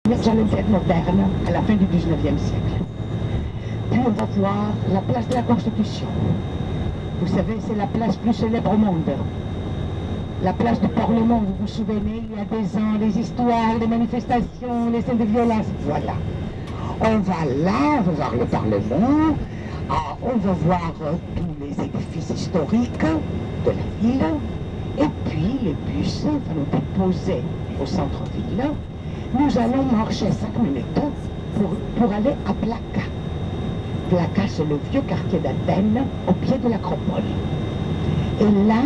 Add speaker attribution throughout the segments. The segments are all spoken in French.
Speaker 1: L'Olympiade moderne à la fin du 19e siècle. Puis on va voir la place de la Constitution. Vous savez, c'est la place plus célèbre au monde. La place du Parlement, vous vous souvenez, il y a des ans, les histoires, les manifestations, les scènes de violence. Voilà. On va là, on va voir le Parlement, on va voir tous les édifices historiques de la ville, et puis les bus vont nous déposer au centre-ville. Nous allons marcher 5 minutes pour aller à Plaka. Plaka, c'est le vieux quartier d'Athènes, au pied de l'Acropole. Et là,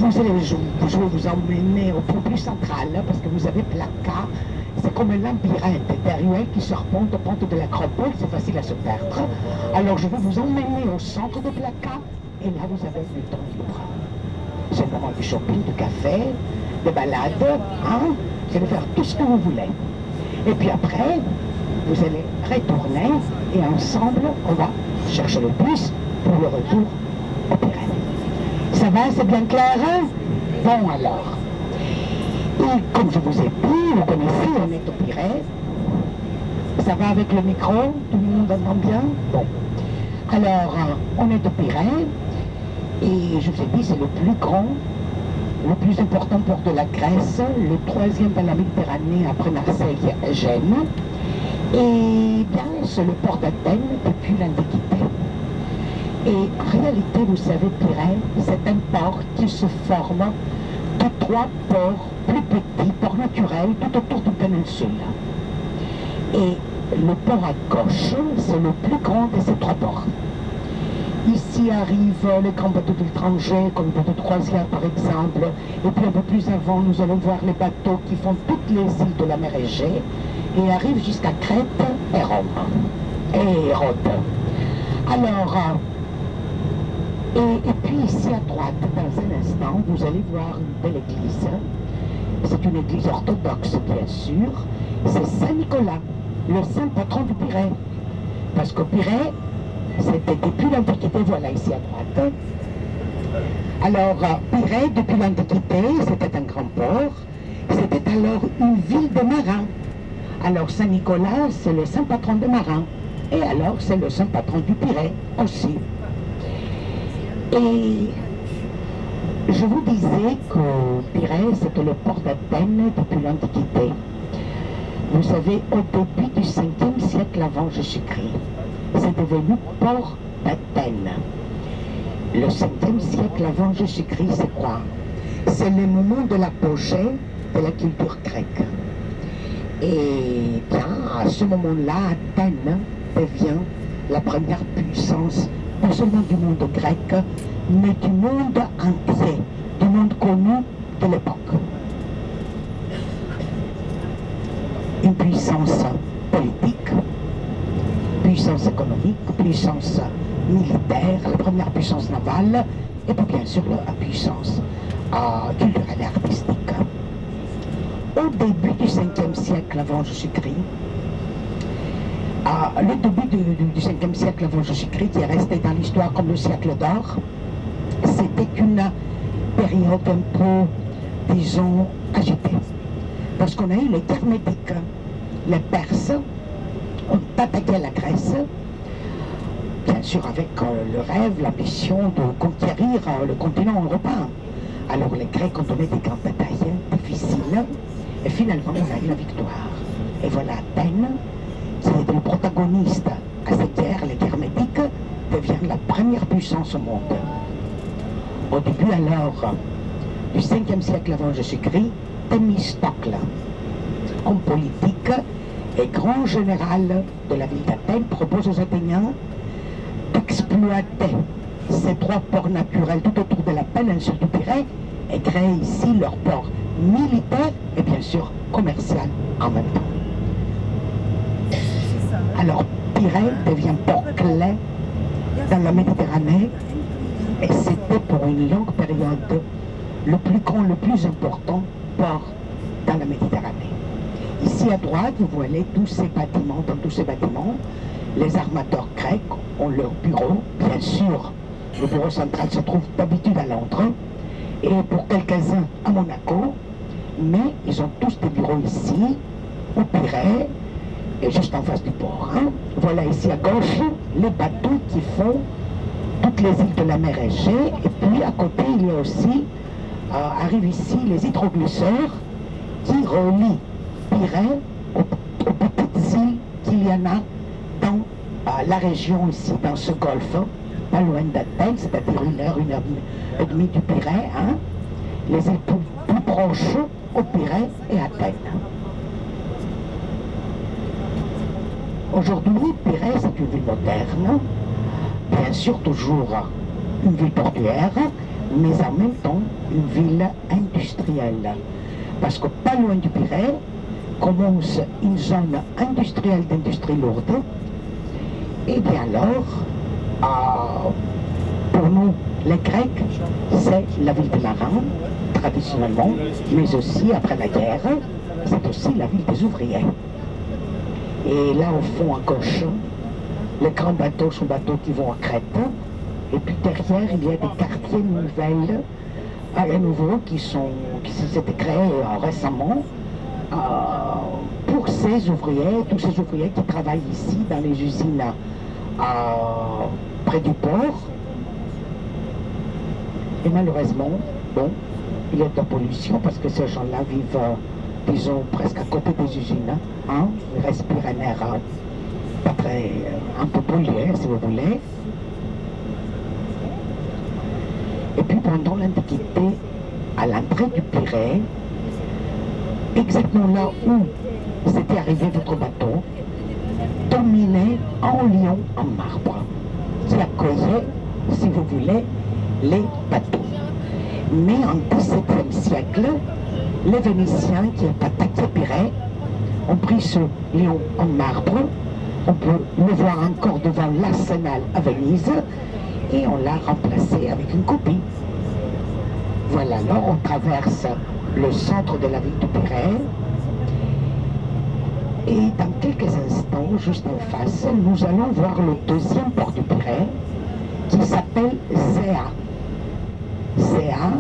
Speaker 1: je vais vous emmener au point plus central, parce que vous avez Plaka, c'est comme un labyrinthe des ruelles qui se remontent aux pentes de l'Acropole, c'est facile à se perdre. Alors je vais vous emmener au centre de Plaka, et là vous avez du temps libre. C'est le moment du shopping, du café, des balades, hein? Vous allez faire tout ce que vous voulez. Et puis après, vous allez retourner, et ensemble, on va chercher le bus pour le retour aux Pyrénées. Ça va, c'est bien clair, hein? Bon alors. Et comme je vous ai dit, vous connaissez, on est aux Pyrénées. Ça va avec le micro? Tout le monde entend bien? Bon. Alors, on est aux Pyrénées, et je vous ai dit, c'est le plus grand, le plus important port de la Grèce, le 3e dans la Méditerranée après Marseille et Gênes. Et bien, c'est le port d'Athènes depuis l'Antiquité. Et en réalité, vous savez, Pirée, c'est un port qui se forme de 3 ports plus petits, ports naturels, tout autour d'une péninsule. Et le port à gauche, c'est le plus grand de ces 3 ports. Ici arrivent les grands bateaux d'étrangers, comme les bateaux de croisière par exemple, et puis un peu plus avant, nous allons voir les bateaux qui font toutes les îles de la mer Égée, et arrivent jusqu'à Crète et Rome, et Rhodes. Alors, et puis ici à droite, dans un instant, vous allez voir une belle église. C'est une église orthodoxe, bien sûr. C'est Saint-Nicolas, le saint patron du Pirée. Parce qu'au Pirée, c'était depuis l'Antiquité, voilà ici à droite. Alors, Pirée, depuis l'Antiquité, c'était un grand port. C'était alors une ville de marins. Alors, Saint-Nicolas, c'est le saint patron des marins. Et alors, c'est le saint patron du Pirée aussi. Et je vous disais que Pirée, c'était le port d'Athènes depuis l'Antiquité. Vous savez, au début du 5e siècle avant Jésus-Christ, c'est devenu port d'Athènes. Le 5e siècle avant Jésus-Christ, c'est quoi? C'est le moment de l'apogée de la culture grecque. Et bien, à ce moment-là, Athènes devient la première puissance, non seulement du monde grec, mais du monde entier, du monde connu de l'époque. Une puissance politique, puissance économique, puissance militaire, la première puissance navale, et puis bien sûr la puissance culturelle et artistique. Au début du 5e siècle avant Jésus-Christ, le début du 5e siècle avant Jésus-Christ, qui est resté dans l'histoire comme le siècle d'or, c'était une période un peu, disons, agitée. Parce qu'on a eu les guerres médiques. Les Perses ont attaqué la Grèce, bien sûr avec le rêve, l'ambition de conquérir le continent européen. Alors les Grecs ont donné des grandes batailles difficiles, et finalement on a eu la victoire. Et voilà Athènes, qui était le protagoniste à cette guerre, les guerres médiques, devient la première puissance au monde. Au début alors du 5e siècle avant Jésus-Christ, Thémistocle, homme politique et grand général de la ville d'Athènes, propose aux Athéniens d'exploiter ces 3 ports naturels tout autour de la péninsule du Pirée et créer ici leur port militaire et bien sûr commercial en même temps. Alors Pirée devient port clé dans la Méditerranée et c'était pour une longue période le plus grand, le plus important port dans la Méditerranée. Ici à droite, vous voyez tous ces bâtiments. Dans tous ces bâtiments, les armateurs grecs ont leur bureau. Bien sûr, le bureau central se trouve d'habitude à Londres et pour quelques-uns à Monaco, mais ils ont tous des bureaux ici au Pirée, et juste en face du port. Hein. Voilà ici à gauche les bateaux qui font toutes les îles de la mer Égée, et puis à côté il y a aussi, arrivent ici les hydroglisseurs qui relient Pirée aux petites îles qu'il y en a dans la région ici, dans ce golfe, pas loin d'Athènes, c'est-à-dire une heure et demie du Pirée, hein, les îles plus proches au Pirée et Athènes. Aujourd'hui, Pirée, c'est une ville moderne, bien sûr toujours une ville portuaire, mais en même temps une ville industrielle. Parce que pas loin du Pirée commence une zone industrielle d'industrie lourde. Et bien alors, pour nous, les Grecs, c'est la ville de Lara, traditionnellement, mais aussi après la guerre, c'est aussi la ville des ouvriers. Et là, au fond, à gauche, les grands bateaux sont bateaux qui vont à Crète. Et puis derrière, il y a des quartiers nouvelles, à nouveau, qui s'étaient créés récemment pour ces ouvriers, tous ces ouvriers qui travaillent ici dans les usines près du port. Et malheureusement, bon, il y a de la pollution parce que ces gens-là vivent, disons, presque à côté des usines. Hein, ils respirent un air pas très, un peu pollué, si vous voulez. Et puis pendant l'Antiquité, à l'entrée du Pirée, exactement là où c'était arrivé votre bateau, dominait un lion en marbre qui accueillait, si vous voulez, les bateaux. Mais en XVIIe siècle, les Vénitiens qui ont attaqué Pirée ont pris ce lion en marbre. On peut le voir encore devant l'Arsenal à Venise et on l'a remplacé avec une copie. Voilà, alors on traverse le centre de la ville de Pirée et dans quelques instants, juste en face, nous allons voir le deuxième port du Pirée qui s'appelle Zéa. Zéa,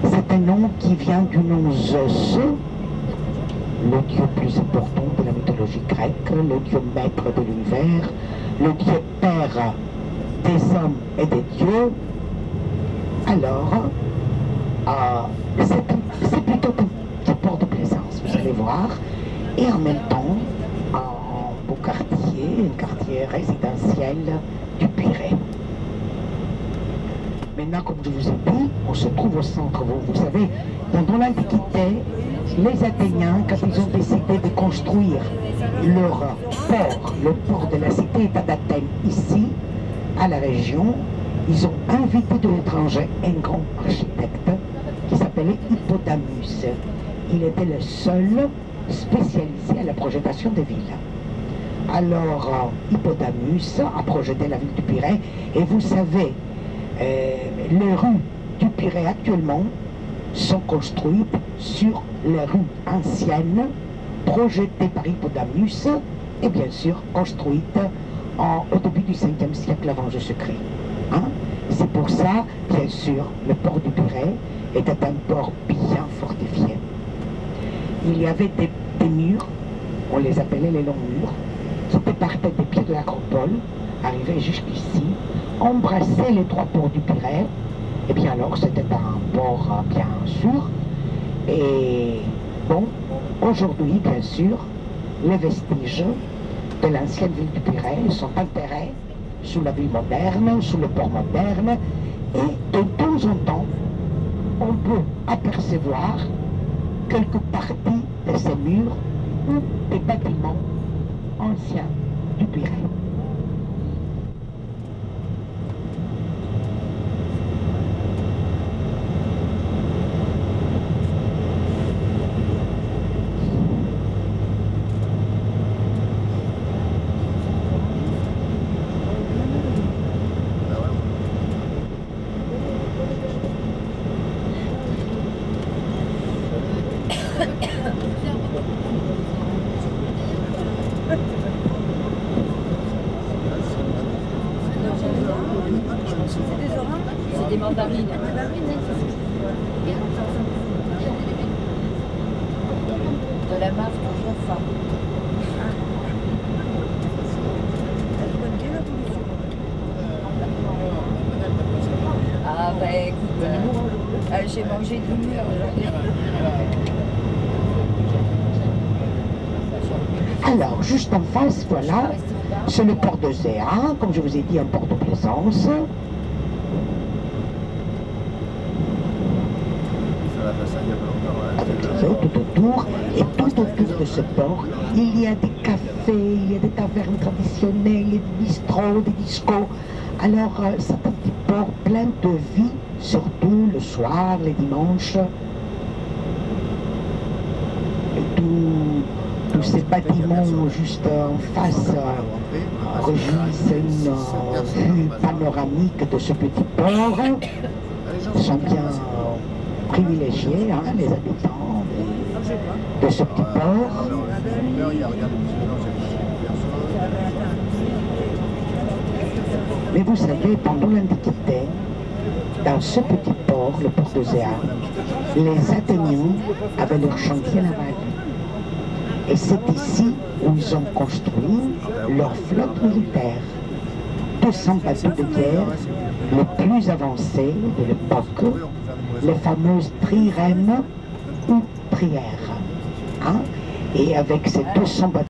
Speaker 1: c'est un nom qui vient du nom Zeus, le dieu plus important de la mythologie grecque, le dieu maître de l'univers, le dieu père des hommes et des dieux. Alors, c'est plutôt un port de plaisance, vous allez voir, et en même temps, un beau quartier, un quartier résidentiel du Pirée. Maintenant, comme je vous ai dit, on se trouve au centre. Vous savez, pendant l'Antiquité, les Athéniens, quand ils ont décidé de construire leur port, le port de la cité-État d'Athènes, ici, à la région, ils ont invité de l'étranger un grand architecte qui s'appelait Hippodamus. Il était le seul spécialisé à la projetation des villes. Alors, Hippodamus a projeté la ville du Pirée, et vous savez, les rues du Pirée actuellement sont construites sur les rues anciennes, projetées par Hippodamus, et bien sûr construites au début du 5e siècle avant Jésus-Christ. Hein? C'est pour ça, bien sûr, le port du Pirée était un port bien fortifié. Il y avait des murs, on les appelait les longs murs, qui partaient des pieds de l'Acropole, arrivaient jusqu'ici, embrassaient les trois ports du Pirée, et bien alors c'était un port bien sûr. Et bon, aujourd'hui, bien sûr, les vestiges de l'ancienne ville du Pirée sont enterrés sous la ville moderne, sous le port moderne, et de temps en temps, on peut apercevoir quelques parties de ces murs ou des bâtiments anciens du Pirée.
Speaker 2: J'ai du mur.
Speaker 1: Alors, juste en face, voilà, c'est le port de Zéa, comme je vous ai dit, un port de plaisance. Tout autour, et tout autour de ce port, il y a des cafés, il y a des tavernes traditionnelles, des bistrots, des discos. Alors, c'est un petit port plein de vie, surtout le soir, les dimanches. Et tous ces bâtiments juste en face rejoignent une vue panoramique de ce petit port. Ils sont bien privilégiés, hein, les habitants de ce petit port. Mais vous savez, pendant l'Antiquité, dans ce petit port, le port de Zéa, les Athéniens avaient leur chantier naval. Et c'est ici où ils ont construit leur flotte militaire. 200 bateaux de guerre, les plus avancés de l'époque, les fameuses trirèmes ou trières. Hein? Et avec ces 200 bateaux